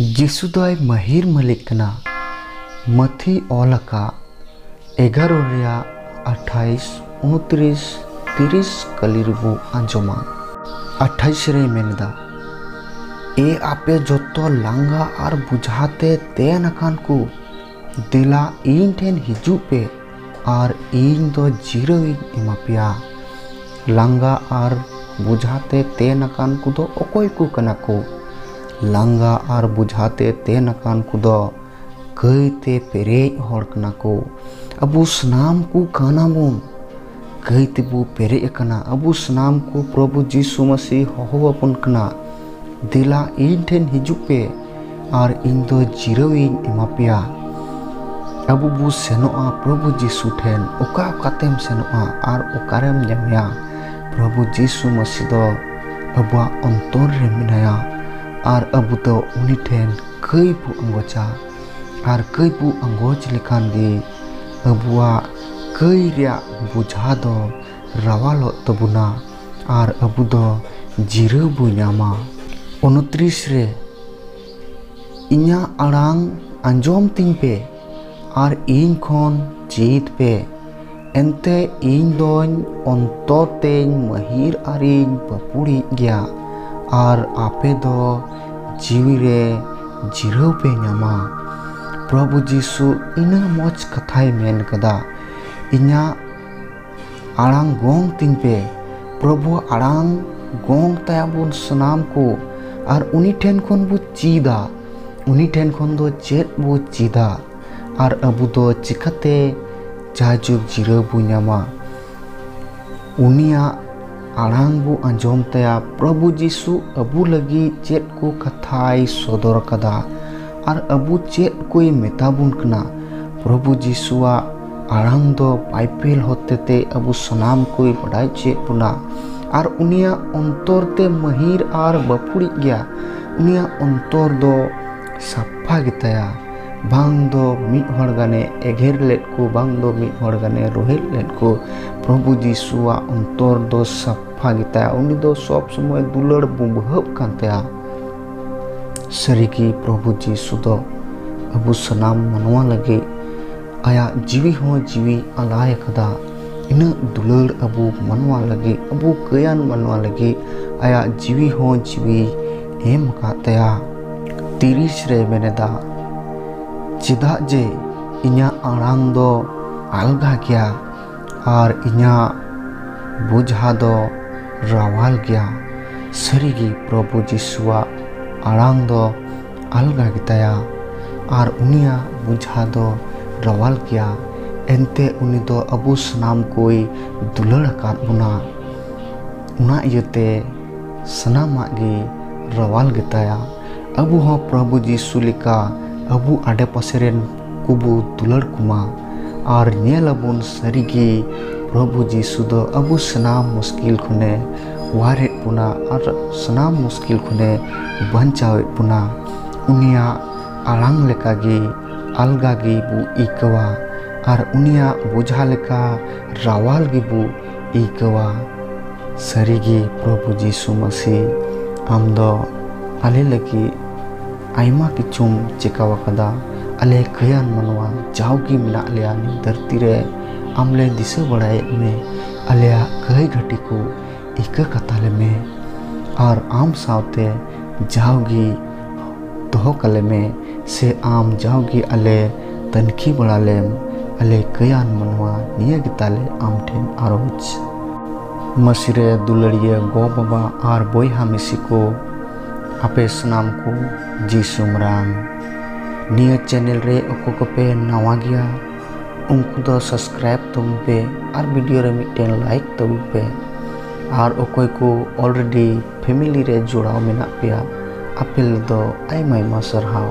यीशु दोय महिर मालिक कना मथी ओलका 11:28, 29, 30 कलिरबू आंजमा 28 रे मेनदा ए आपे जोतो लांगा और बुझाते तेन अकान को दिला इन ठेन हिजू पे और इन दो जीरो इमापिया लांगा और बुझाते तेन अकान को दो ओकोय को कना को लांगा और बुझाते तेन अकान को दो कईते पेरे हर कना को अबू स्नाम को काना बुन कईते बू पेरे कना अबू स्नाम को प्रभु यीशु मसीह हो अपन कना दिला इन ठेन हिजू पे और इन दो जीरो इमापिया अबू बू सेनोआ प्रभु यीशु ठेन ओका कातेम सेनोआ और ओकारेम जमिया प्रभु यीशु मसीह दो अबुआ अंतर रे मिनाया और अबू तो उनी ठेन कई बू अंगोचा और कई बू अंगोच लिखान गे अबुआ कई रिया बुझा दो रवालो तबुना और अबू दो जीरो बू नामा 29 रे इन्या आड़ांग अंजोम तिंग पे और इन खोन चीत पे एंते इन दोन अंतो तेन महिर आरिन पपुड़ी गया और आपे दो जीवी रे जीरो पे नामा प्रभु यीशु इना मोच कथाई मेन कदा इन्या आड़ांग गोंग तिंग पे प्रभु आड़ांग गोंग तयाबुन सनाम को और उनी ठेन खोन बु चीदा उनी ठेन खोन दो चेत बु चीदा और अबू दो चिकाते जाजुग जीरो बु नामा उनिया आड़ांग बु अंजोम तया प्रभु यीशु अबू लगी चेत को कथाई सदर कदा और अबू चेत कोई मेताबुन कना प्रभु यीशुआ आड़ांग दो पाइपेल होते ते अबू सनाम कोई बड़ाई चेत पुना और उनिया अंतर ते महिर और बपुड़ी गया उनिया अंतर दो सफा गिताया बांग दो मिट हड़ गाने एघेर लेट को बांग दो मिट हड़ गाने रोहित लेट को प्रभु यीशुआ अंतर दो सफा गिताया उनी दो सब समय दुलड़ बुबहब कांतेया सरीकी प्रभु यीशु दो अबू सनाम मनवा लगे आया जीवी हो जीवी अलाय कदा इन दुलड़ अबू मनवा लगे अबू कयान मनवा लगे आया जीवी हो जीवी एम कातेया 30 रे मेनेदा चिदा जे इन्या आड़ांग दो अलगा गया और इन्या बुझा दो रावाल गया सरीगी प्रभु यीशुआ आड़ांग दो अलगा गिताया और उनिया बुझा दो रावाल गया एंते उनी दो अबू सनाम कोई दुलड़ कान बुना उना इयते सनामा गे रावाल गिताया अबू हो प्रभु यीशु लिका अबू आडे पासेरेन कुबू दुलड़ कुमा और नेलबुन सरीगी प्रभु यीशु दो अबू सनाम मुश्किल खुने वारेट पुना और सनाम मुश्किल खुने बंचावेट पुना उनिया आड़ांग लेकागी अलगागी बू इकवा और उनिया बुझा लेका रावाल गी बू इकवा सरीगी प्रभु यीशु मसीह आम दो आले लगी आयमा किचुम चिकावा कदा अले कयान मनवा जाओगी मिना लिया धरती रे आमले दिसे बड़ाए में अलिया कई घटी को इका कताले में और आम सावते जाओगी तो कले में से आम जाओगी अले तनखी बड़ा लेम अले कयान मनवा निया गिताले आम ठेन आरोज मसीरे दुलड़िए गो बाबा और बोयहा मिसी को आपे सनाम को जीसु मरांग निया चैनल रे ओको को पे नवा गया उनको दो सब्सक्राइब तब पे और वीडियो रे मिटेन लाइक तब पे और ओकोय को ऑलरेडी फैमिली रे जोड़ाव मेना पेया आपेल दो आयमा सरहाव।